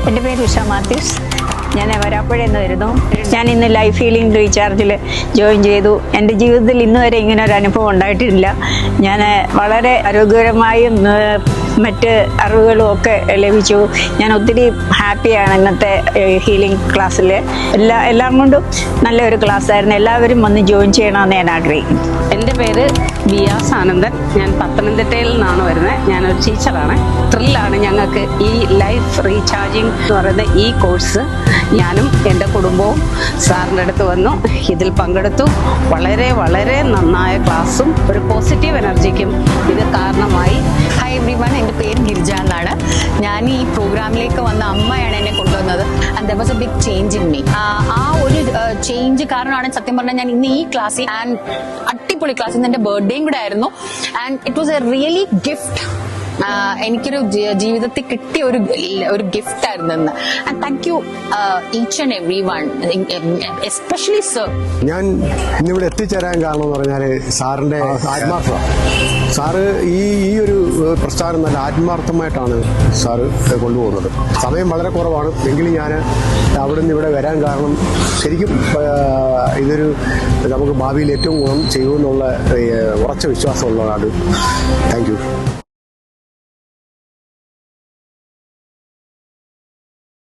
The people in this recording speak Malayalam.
എൻ്റെ പേര് ഉഷ മാത്യൂസ്. ഞാൻ വരാപ്പുഴയിൽ നിന്ന് വരുന്നു. ഞാൻ ഇന്ന് ലൈഫ് ഹീലിംഗ് റീചാർജിൽ ജോയിൻ ചെയ്തു. എൻ്റെ ജീവിതത്തിൽ ഇന്ന് വരെ ഇങ്ങനെ ഒരു അനുഭവം ഉണ്ടായിട്ടില്ല. ഞാൻ വളരെ ആരോഗ്യകരമായും മറ്റ് അറിവുകളും ഒക്കെ ലഭിച്ചു. ഞാൻ ഒത്തിരി ഹാപ്പിയാണ് ഇന്നത്തെ ഹീലിംഗ് ക്ലാസ്സിൽ. എല്ലാം കൊണ്ടും നല്ലൊരു ക്ലാസ്സായിരുന്നു. എല്ലാവരും വന്ന് ജോയിൻ ചെയ്യണമെന്ന് ഞാൻ ആഗ്രഹിക്കുന്നു. എൻ്റെ പേര് ബിയാസ് ആനന്ദൻ. ഞാൻ പത്തനംതിട്ടയിൽ നിന്നാണ് വരുന്നത്. ഞാനൊരു ടീച്ചറാണ്. ത്രില്ലാണ് ഞങ്ങൾക്ക് ഈ ലൈഫ് റീചാർജിങ് എന്ന് പറയുന്ന ഈ കോഴ്സ്. ഞാനും എൻ്റെ കുടുംബവും സാറിൻ്റെ അടുത്ത് വന്നു, ഇതിൽ പങ്കെടുത്തു. വളരെ വളരെ നന്നായ ക്ലാസ്സും ഒരു പോസിറ്റീവ് എനർജിക്കും ഇത് കാരണമായി. ഹായ് എവ്രി വൺ, എൻ്റെ പേര് ഗിരിജ എന്നാണ്. ഞാൻ ഈ പ്രോഗ്രാമിലേക്ക് വന്ന അമ്മയാണ് എന്നെ കൊണ്ടുവന്നത്. And there was a big change in me. ആ ഒരു ചേഞ്ച് കാരണമാണ് സത്യം പറഞ്ഞാൽ ഞാൻ ഇന്ന് ഈ ക്ലാസ്സിൽ, ആൻഡ് അടിപൊളി ക്ലാസ്, ഇന്ന് എൻ്റെ ബർത്ത്ഡേയും കൂടെ ആയിരുന്നു. And it was A really gift. എനിക്കൊരു ജീവിതത്തിൽ കിട്ടിയ ഒരു ഗിഫ്റ്റ് ആയിരുന്നു ഇന്ന്. And thank you each and every one, especially sir. ഞാൻ ഇന്നിവിടെ എത്തിച്ചേരാൻ കാരണം എന്ന് പറഞ്ഞാൽ സാറിൻ്റെ ആത്മാർത്ഥത. സാറ് ഈ ഒരു പ്രസ്ഥാനം നല്ല ആത്മാർത്ഥമായിട്ടാണ് സാറ് കൊണ്ടുപോകുന്നത്. സമയം വളരെ കുറവാണ്, എങ്കിലും ഞാൻ അവിടെ നിന്ന് ഇവിടെ വരാൻ കാരണം ശരിക്കും ഇതൊരു നമുക്ക് ഭാവിയിൽ ഏറ്റവും ഗുണം ചെയ്യുമെന്നുള്ള ഉറച്ച വിശ്വാസമുള്ളതാണ്. Thank you.